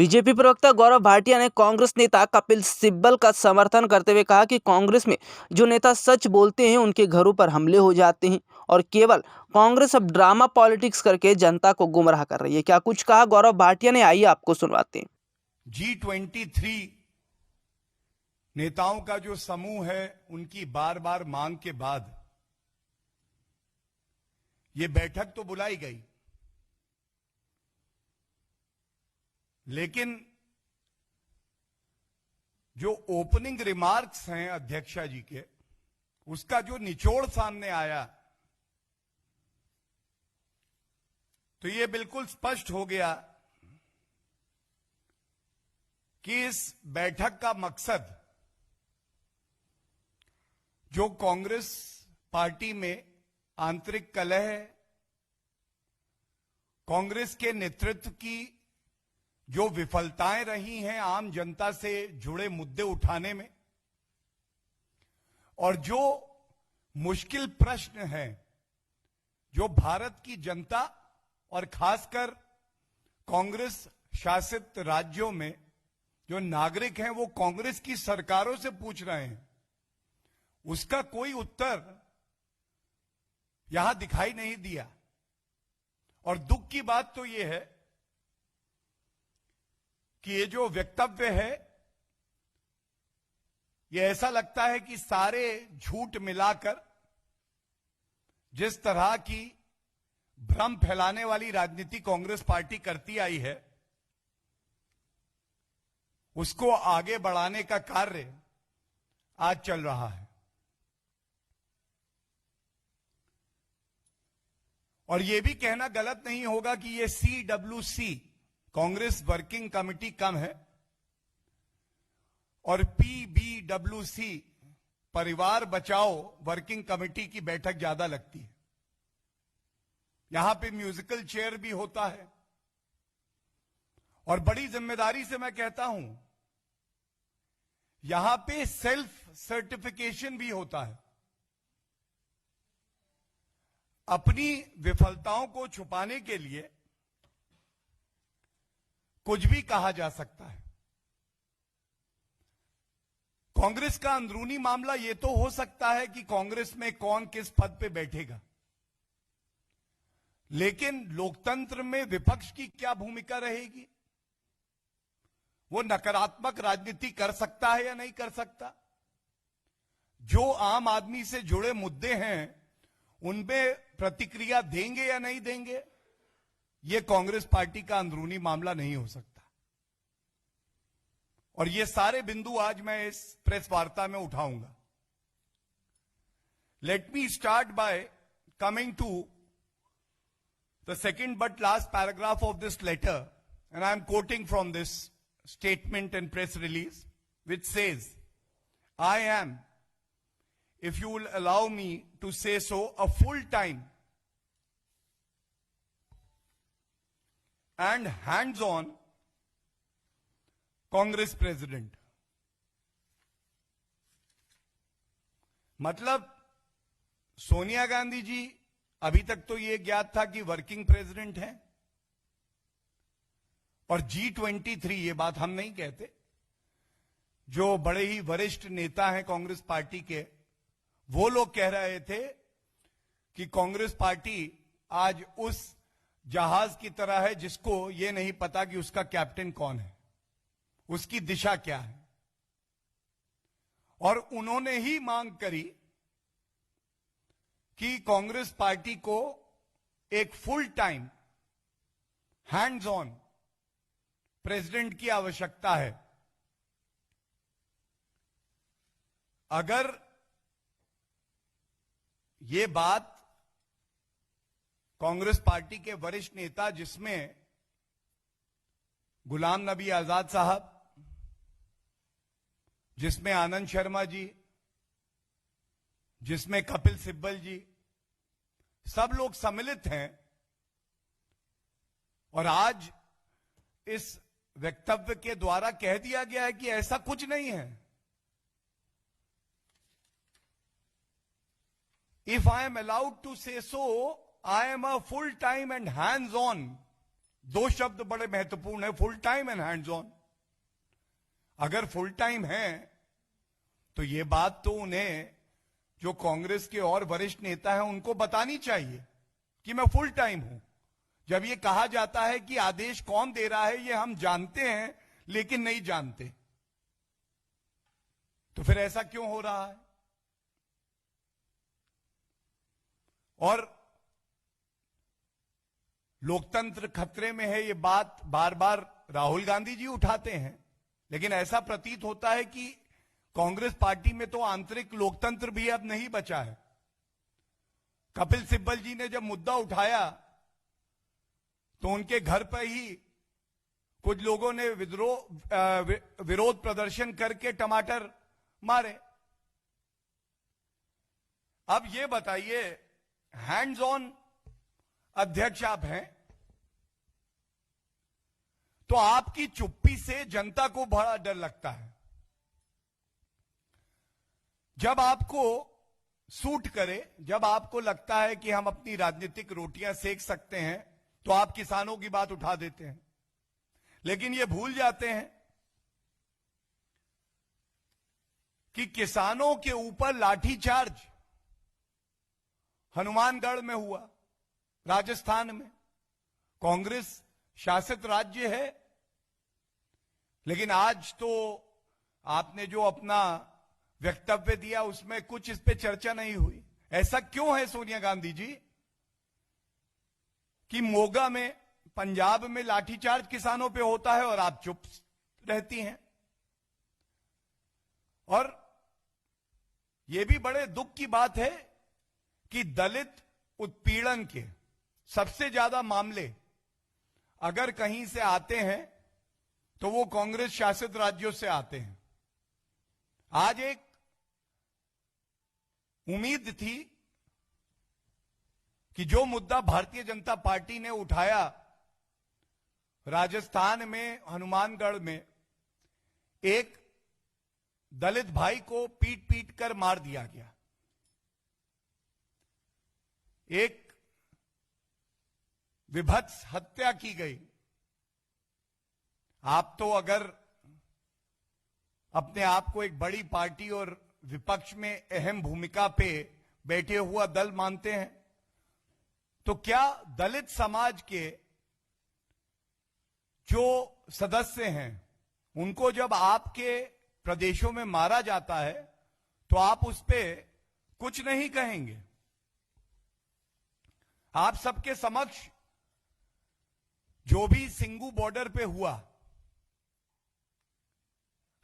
BJP प्रवक्ता गौरव भाटिया ने कांग्रेस नेता कपिल सिब्बल का समर्थन करते हुए कहा कि कांग्रेस में जो नेता सच बोलते हैं उनके घरों पर हमले हो जाते हैं और केवल कांग्रेस अब ड्रामा पॉलिटिक्स करके जनता को गुमराह कर रही है। क्या कुछ कहा गौरव भाटिया ने, आइए आपको सुनवाते हैं। G23 नेताओं का जो समूह है, उनकी बार बार मांग के बाद ये बैठक तो बुलाई गई, लेकिन जो ओपनिंग रिमार्क्स हैं अध्यक्षा जी के, उसका जो निचोड़ सामने आया तो ये बिल्कुल स्पष्ट हो गया कि इस बैठक का मकसद जो कांग्रेस पार्टी में आंतरिक कलह है, कांग्रेस के नेतृत्व की जो विफलताएं रही हैं आम जनता से जुड़े मुद्दे उठाने में, और जो मुश्किल प्रश्न हैं जो भारत की जनता और खासकर कांग्रेस शासित राज्यों में जो नागरिक हैं वो कांग्रेस की सरकारों से पूछ रहे हैं, उसका कोई उत्तर यहां दिखाई नहीं दिया। और दुख की बात तो यह है कि ये जो वक्तव्य है, ये ऐसा लगता है कि सारे झूठ मिलाकर जिस तरह की भ्रम फैलाने वाली राजनीति कांग्रेस पार्टी करती आई है, उसको आगे बढ़ाने का कार्य आज चल रहा है। और यह भी कहना गलत नहीं होगा कि यह CWC कांग्रेस वर्किंग कमेटी कम है और PBWC परिवार बचाओ वर्किंग कमेटी की बैठक ज्यादा लगती है। यहां पे म्यूजिकल चेयर भी होता है और बड़ी जिम्मेदारी से मैं कहता हूं, यहां पे सेल्फ सर्टिफिकेशन भी होता है। अपनी विफलताओं को छुपाने के लिए कुछ भी कहा जा सकता है। कांग्रेस का अंदरूनी मामला यह तो हो सकता है कि कांग्रेस में कौन किस पद पे बैठेगा, लेकिन लोकतंत्र में विपक्ष की क्या भूमिका रहेगी? वो नकारात्मक राजनीति कर सकता है या नहीं कर सकता? जो आम आदमी से जुड़े मुद्दे हैं उनमें प्रतिक्रिया देंगे या नहीं देंगे, यह कांग्रेस पार्टी का अंदरूनी मामला नहीं हो सकता। और ये सारे बिंदु आज मैं इस प्रेस वार्ता में उठाऊंगा। Let me start by coming to the second but last paragraph of this letter, and I am quoting from this statement and press release, which says, I am, if you will allow me to say so, a full-time and hands-on Congress president. मतलब सोनिया गांधी जी अभी तक तो यह ज्ञात था कि working president हैं, और G23, ये बात हम नहीं कहते, जो बड़े ही वरिष्ठ नेता हैं कांग्रेस पार्टी के, वो लोग कह रहे थे कि कांग्रेस पार्टी आज उस जहाज की तरह है जिसको यह नहीं पता कि उसका कैप्टन कौन है, उसकी दिशा क्या है। और उन्होंने ही मांग करी कि कांग्रेस पार्टी को एक full time hands on president की आवश्यकता है। अगर यह बात कांग्रेस पार्टी के वरिष्ठ नेता, जिसमें गुलाम नबी आजाद साहब, जिसमें आनंद शर्मा जी, जिसमें कपिल सिब्बल जी, सब लोग सम्मिलित हैं, और आज इस वक्तव्य के द्वारा कह दिया गया है कि ऐसा कुछ नहीं है। If I am allowed to say so, I am a full-time and hands-on दो शब्द बड़े महत्वपूर्ण है, full time and hands on. अगर फुल टाइम है तो ये बात तो उन्हें, जो कांग्रेस के और वरिष्ठ नेता हैं, उनको बतानी चाहिए कि मैं फुल टाइम हूं। जब ये कहा जाता है कि आदेश कौन दे रहा है ये हम जानते हैं लेकिन नहीं जानते, तो फिर ऐसा क्यों हो रहा है? और लोकतंत्र खतरे में है, ये बात बार बार राहुल गांधी जी उठाते हैं, लेकिन ऐसा प्रतीत होता है कि कांग्रेस पार्टी में तो आंतरिक लोकतंत्र भी अब नहीं बचा है। कपिल सिब्बल जी ने जब मुद्दा उठाया तो उनके घर पर ही कुछ लोगों ने विरोध प्रदर्शन करके टमाटर मारे। अब ये बताइए, हैंड्स ऑन अध्यक्ष आप हैं तो आपकी चुप्पी से जनता को बड़ा डर लगता है। जब आपको सूट करे, जब आपको लगता है कि हम अपनी राजनीतिक रोटियां सेक सकते हैं, तो आप किसानों की बात उठा देते हैं, लेकिन ये भूल जाते हैं कि किसानों के ऊपर लाठीचार्ज हनुमानगढ़ में हुआ, राजस्थान में। कांग्रेस शासित राज्य है, लेकिन आज तो आपने जो अपना वक्तव्य दिया उसमें कुछ इस पे चर्चा नहीं हुई। ऐसा क्यों है सोनिया गांधी जी कि मोगा में, पंजाब में लाठीचार्ज किसानों पे होता है और आप चुप रहती हैं? और यह भी बड़े दुख की बात है कि दलित उत्पीड़न के सबसे ज्यादा मामले अगर कहीं से आते हैं तो वो कांग्रेस शासित राज्यों से आते हैं। आज एक उम्मीद थी कि जो मुद्दा भारतीय जनता पार्टी ने उठाया राजस्थान में, हनुमानगढ़ में, एक दलित भाई को पीट पीट कर मार दिया गया, एक विभत्स हत्या की गई। आप तो अगर अपने आप को एक बड़ी पार्टी और विपक्ष में अहम भूमिका पे बैठे हुआ दल मानते हैं, तो क्या दलित समाज के जो सदस्य हैं उनको जब आपके प्रदेशों में मारा जाता है तो आप उस पे कुछ नहीं कहेंगे? आप सबके समक्ष जो भी सिंगू बॉर्डर पे हुआ,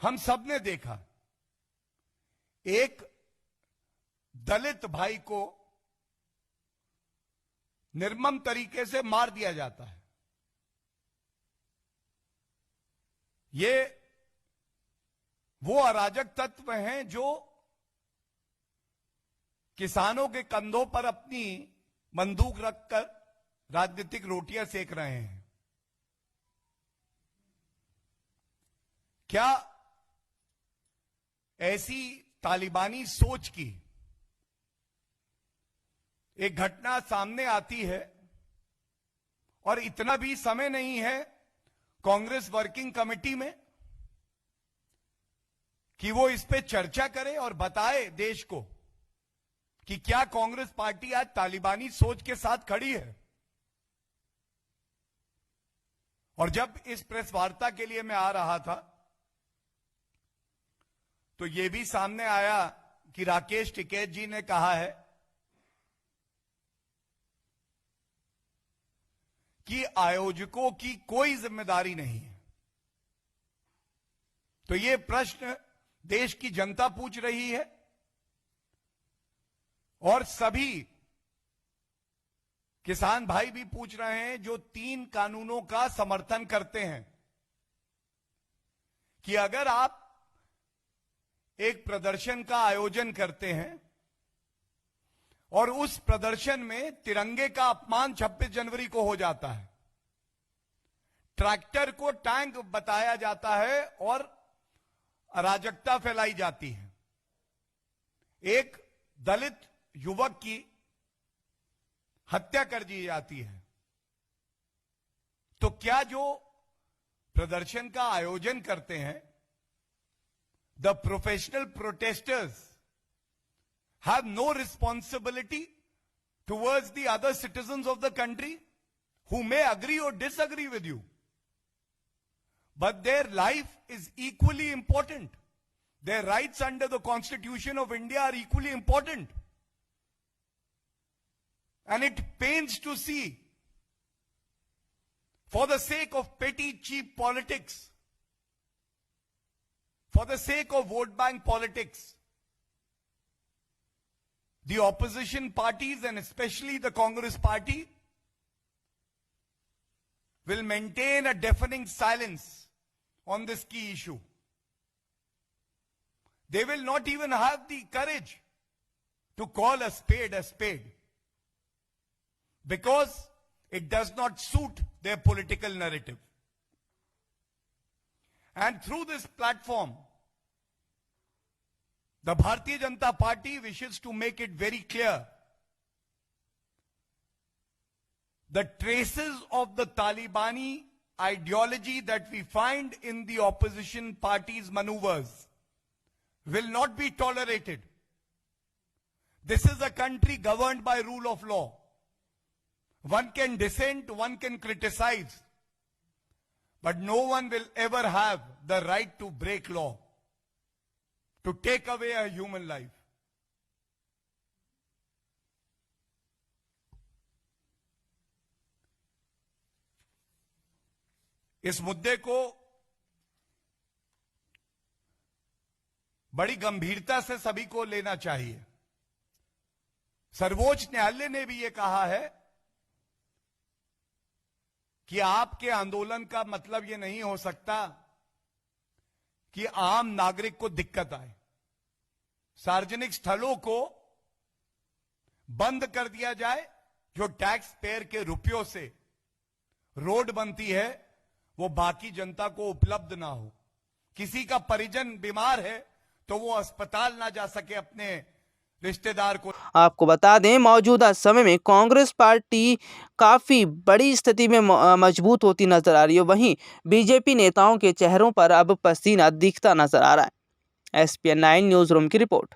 हम सब ने देखा, एक दलित भाई को निर्मम तरीके से मार दिया जाता है। ये वो अराजक तत्व हैं जो किसानों के कंधों पर अपनी बंदूक रखकर राजनीतिक रोटियां सेक रहे हैं। क्या ऐसी तालिबानी सोच की एक घटना सामने आती है और इतना भी समय नहीं है कांग्रेस वर्किंग कमेटी में कि वो इस पे चर्चा करे और बताए देश को कि क्या कांग्रेस पार्टी आज तालिबानी सोच के साथ खड़ी है? और जब इस प्रेस वार्ता के लिए मैं आ रहा था तो यह भी सामने आया कि राकेश टिकैत जी ने कहा है कि आयोजकों की कोई जिम्मेदारी नहीं है। तो यह प्रश्न देश की जनता पूछ रही है और सभी किसान भाई भी पूछ रहे हैं जो 3 कानूनों का समर्थन करते हैं कि अगर आप एक प्रदर्शन का आयोजन करते हैं और उस प्रदर्शन में तिरंगे का अपमान 26 जनवरी को हो जाता है, ट्रैक्टर को टैंक बताया जाता है और अराजकता फैलाई जाती है, एक दलित युवक की हत्या कर दी जाती है, तो क्या जो प्रदर्शन का आयोजन करते हैं, the professional protesters have no responsibility towards the other citizens of the country who may agree or disagree with you, but their life is equally important. Their rights under the Constitution of India are equally important. And it pains to see, for the sake of petty, cheap politics, for the sake of vote bank politics, the opposition parties and especially the Congress party will maintain a deafening silence on this key issue. They will not even have the courage to call a spade, because it does not suit their political narrative. And through this platform, the Bharatiya Janata Party wishes to make it very clear, the traces of the Talibani ideology that we find in the opposition parties' maneuvers will not be tolerated. This is a country governed by rule of law. One can dissent, one can criticize, but no one will ever have the right to break law, to take away a human life. इस मुद्दे को बड़ी गंभीरता से सभी को लेना चाहिए। सर्वोच्च न्यायालय ने भी यह कहा है कि आपके आंदोलन का मतलब यह नहीं हो सकता कि आम नागरिक को दिक्कत आए। सार्वजनिक स्थलों को बंद कर दिया जाए, जो टैक्स पेयर के रुपयों से रोड बनती है वो बाकी जनता को उपलब्ध ना हो। किसी का परिजन बीमार है तो वो अस्पताल ना जा सके अपने रिश्तेदार को। आपको बता दें, मौजूदा समय में कांग्रेस पार्टी काफ़ी बड़ी स्थिति में मजबूत होती नजर आ रही है। वहीं बीजेपी नेताओं के चेहरों पर अब पसीना दिखता नजर आ रहा है। SPN 9 न्यूज़ रूम की रिपोर्ट।